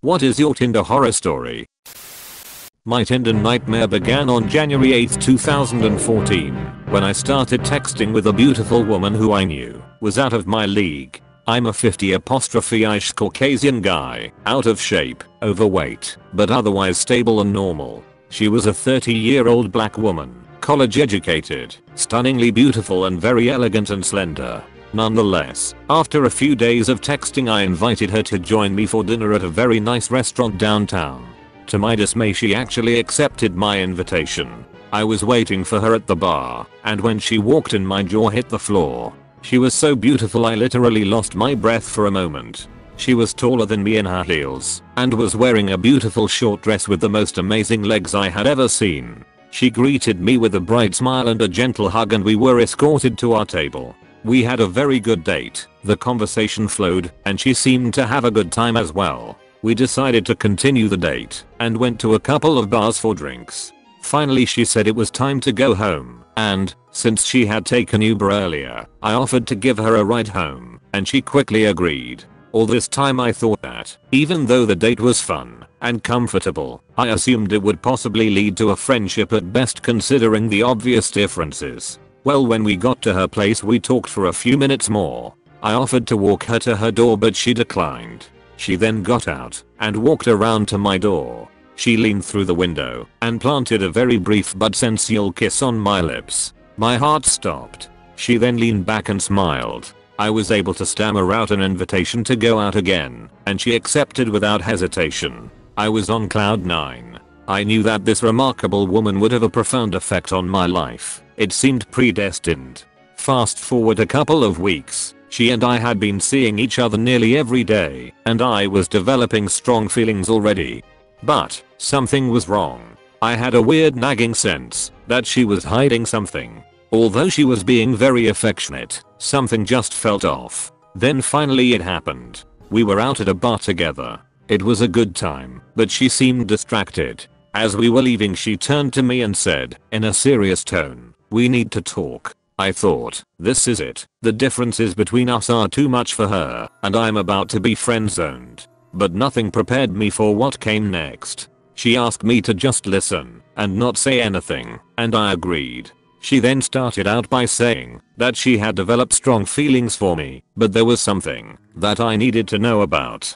What is your Tinder horror story? My Tinder nightmare began on January 8, 2014, when I started texting with a beautiful woman who I knew was out of my league. I'm a 50'ish Caucasian guy, out of shape, overweight, but otherwise stable and normal. She was a 30-year-old black woman, college educated, stunningly beautiful and very elegant and slender. Nonetheless, after a few days of texting I invited her to join me for dinner at a very nice restaurant downtown. To my dismay, she actually accepted my invitation. I was waiting for her at the bar, and when she walked in my jaw hit the floor. She was so beautiful I literally lost my breath for a moment. She was taller than me in her heels, and was wearing a beautiful short dress with the most amazing legs I had ever seen. She greeted me with a bright smile and a gentle hug, and we were escorted to our table. We had a very good date, the conversation flowed, and she seemed to have a good time as well. We decided to continue the date, and went to a couple of bars for drinks. Finally she said it was time to go home, and, since she had taken Uber earlier, I offered to give her a ride home, and she quickly agreed. All this time I thought that, even though the date was fun and comfortable, I assumed it would possibly lead to a friendship at best considering the obvious differences. Well, when we got to her place we talked for a few minutes more. I offered to walk her to her door but she declined. She then got out and walked around to my door. She leaned through the window and planted a very brief but sensual kiss on my lips. My heart stopped. She then leaned back and smiled. I was able to stammer out an invitation to go out again, and she accepted without hesitation. I was on cloud 9. I knew that this remarkable woman would have a profound effect on my life. It seemed predestined. Fast forward a couple of weeks. She and I had been seeing each other nearly every day, and I was developing strong feelings already. But something was wrong. I had a weird nagging sense that she was hiding something. Although she was being very affectionate, something just felt off. Then finally it happened. We were out at a bar together. It was a good time, but she seemed distracted. As we were leaving she turned to me and said, in a serious tone, "We need to talk." I thought, this is it. The differences between us are too much for her, and I'm about to be friend-zoned. But nothing prepared me for what came next. She asked me to just listen and not say anything, and I agreed. She then started out by saying that she had developed strong feelings for me, but there was something that I needed to know about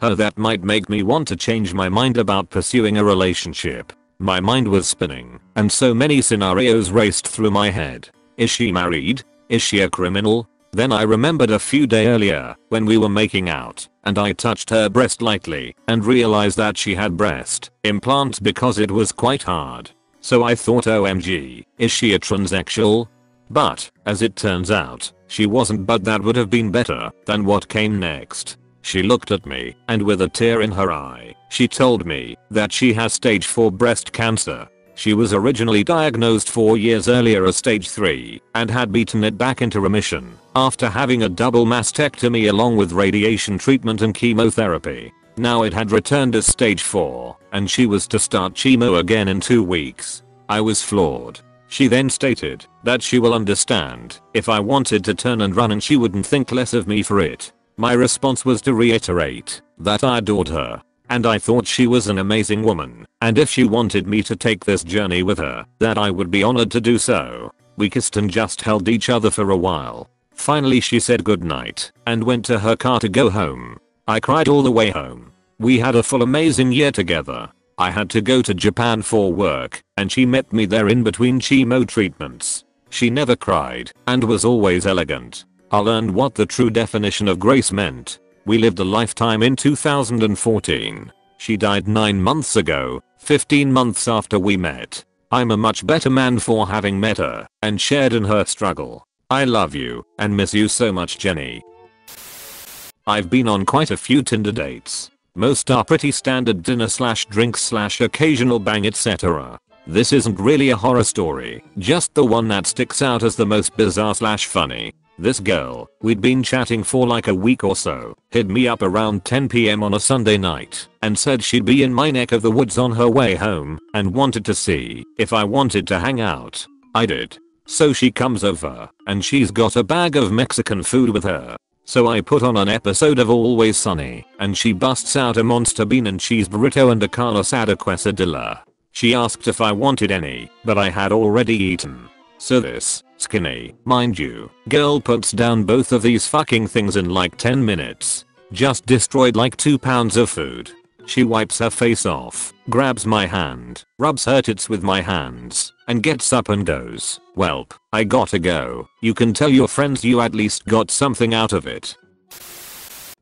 her that might make me want to change my mind about pursuing a relationship. My mind was spinning, and so many scenarios raced through my head. Is she married? Is she a criminal? Then I remembered a few days earlier when we were making out and I touched her breast lightly and realized that she had breast implants because it was quite hard. So I thought, OMG, is she a transsexual? But, as it turns out, she wasn't, but that would have been better than what came next. She looked at me and with a tear in her eye, she told me that she has stage 4 breast cancer. She was originally diagnosed 4 years earlier as stage 3 and had beaten it back into remission after having a double mastectomy along with radiation treatment and chemotherapy. Now it had returned as stage 4 and she was to start chemo again in 2 weeks. I was floored. She then stated that she will understand if I wanted to turn and run and she wouldn't think less of me for it. My response was to reiterate that I adored her. And I thought she was an amazing woman, and if she wanted me to take this journey with her, that I would be honored to do so. We kissed and just held each other for a while. Finally she said goodnight and went to her car to go home. I cried all the way home. We had a full amazing year together. I had to go to Japan for work, and she met me there in between chemo treatments. She never cried and was always elegant. I learned what the true definition of grace meant. We lived a lifetime in 2014. She died 9 months ago, 15 months after we met. I'm a much better man for having met her and shared in her struggle. I love you and miss you so much, Jenny. I've been on quite a few Tinder dates. Most are pretty standard dinner/drinks/occasional bang, etc. This isn't really a horror story, just the one that sticks out as the most bizarre/funny. This girl, we'd been chatting for like a week or so, hit me up around 10 PM on a Sunday night and said she'd be in my neck of the woods on her way home and wanted to see if I wanted to hang out. I did. So she comes over and she's got a bag of Mexican food with her. So I put on an episode of Always Sunny, and she busts out a monster bean and cheese burrito and a carne asada quesadilla. She asked if I wanted any, but I had already eaten. So this skinny, mind you, girl puts down both of these fucking things in like 10 minutes. Just destroyed like 2 pounds of food. She wipes her face off, grabs my hand, rubs her tits with my hands, and gets up and goes, "Welp, I gotta go. You can tell your friends you at least got something out of it."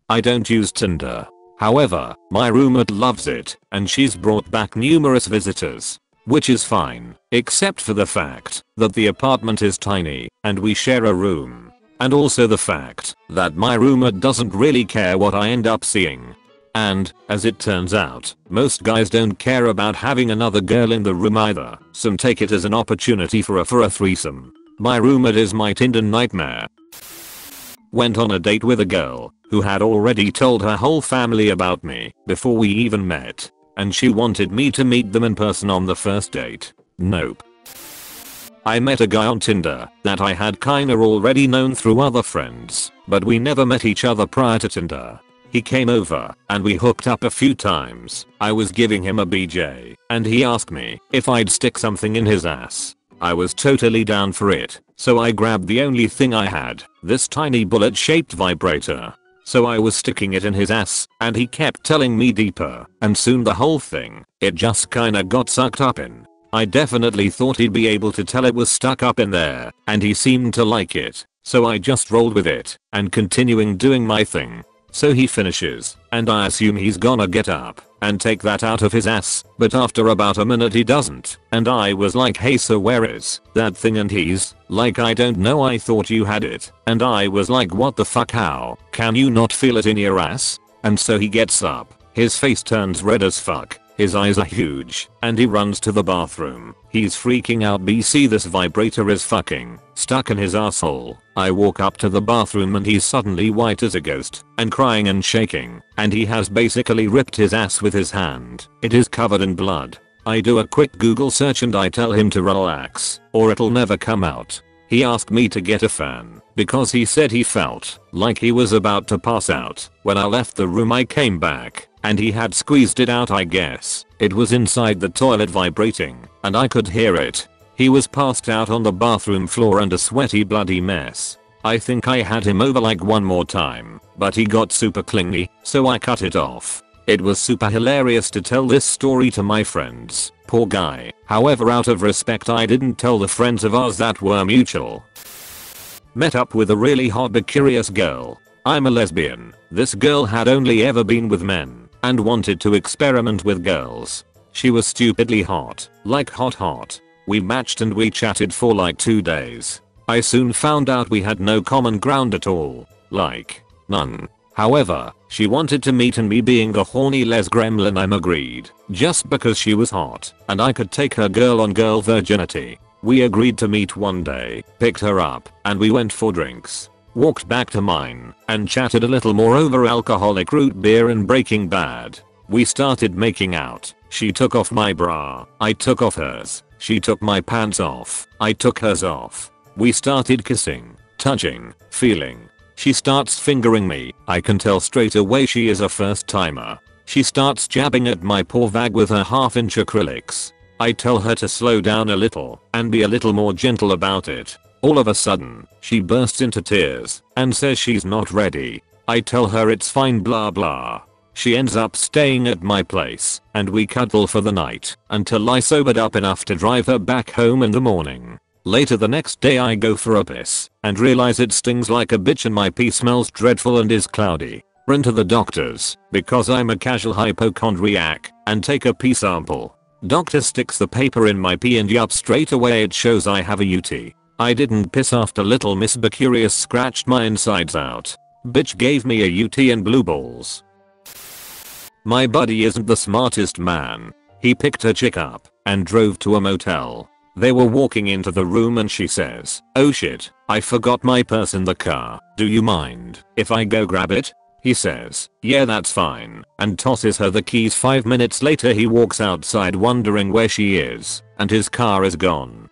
I don't use Tinder. However, my roommate loves it, and she's brought back numerous visitors. Which is fine, except for the fact that the apartment is tiny, and we share a room. And also the fact that my roommate doesn't really care what I end up seeing. And, as it turns out, most guys don't care about having another girl in the room either, so take it as an opportunity for a threesome. My roommate is my Tinder nightmare. Went on a date with a girl who had already told her whole family about me before we even met. And she wanted me to meet them in person on the first date. Nope. I met a guy on Tinder that I had kinda already known through other friends, but we never met each other prior to Tinder. He came over and we hooked up a few times. I was giving him a BJ and he asked me if I'd stick something in his ass. I was totally down for it, so I grabbed the only thing I had, this tiny bullet-shaped vibrator. So I was sticking it in his ass, and he kept telling me deeper, and soon the whole thing, it just kinda got sucked up in. I definitely thought he'd be able to tell it was stuck up in there, and he seemed to like it, so I just rolled with it, and continuing doing my thing. So he finishes, and I assume he's gonna get up and take that out of his ass, but after about a minute he doesn't, and I was like, "Hey, so where is that thing?" And he's like, "I don't know, I thought you had it." And I was like, "What the fuck, how can you not feel it in your ass?" And so he gets up, his face turns red as fuck, his eyes are huge, and he runs to the bathroom. He's freaking out. BC, this vibrator is fucking stuck in his asshole. I walk up to the bathroom and he's suddenly white as a ghost and crying and shaking, and he has basically ripped his ass with his hand. It is covered in blood. I do a quick Google search and I tell him to relax or it'll never come out. He asked me to get a fan because he said he felt like he was about to pass out. When I left the room I came back and he had squeezed it out, I guess. It was inside the toilet vibrating and I could hear it. He was passed out on the bathroom floor and a sweaty bloody mess. I think I had him over like one more time, but he got super clingy, so I cut it off. It was super hilarious to tell this story to my friends. Poor guy. However, out of respect I didn't tell the friends of ours that were mutual. Met up with a really hot but curious girl. I'm a lesbian. This girl had only ever been with men and wanted to experiment with girls. She was stupidly hot, like hot. We matched and we chatted for like 2 days. I soon found out we had no common ground at all. Like, none. However, she wanted to meet, and me being the horny les gremlin, I'm agreed. Just because she was hot and I could take her girl on girl virginity. We agreed to meet one day, picked her up, and we went for drinks. Walked back to mine and chatted a little more over alcoholic root beer and Breaking Bad. We started making out. She took off my bra. I took off hers. She took my pants off. I took hers off. We started kissing, touching, feeling. She starts fingering me. I can tell straight away she is a first timer. She starts jabbing at my poor vag with her half-inch acrylics. I tell her to slow down a little and be a little more gentle about it. All of a sudden, she bursts into tears and says she's not ready. I tell her it's fine, blah blah. She ends up staying at my place and we cuddle for the night until I sobered up enough to drive her back home in the morning. Later the next day I go for a piss and realize it stings like a bitch and my pee smells dreadful and is cloudy. Run to the doctors because I'm a casual hypochondriac and take a pee sample. Doctor sticks the paper in my pee and yup, straight away it shows I have a UT. I didn't piss after little Miss Bacurious scratched my insides out. Bitch gave me a UT and blue balls. My buddy isn't the smartest man. He picked a chick up and drove to a motel. They were walking into the room and she says, "Oh shit, I forgot my purse in the car. Do you mind if I go grab it?" He says, "Yeah, that's fine," and tosses her the keys. 5 minutes later he walks outside wondering where she is, and his car is gone.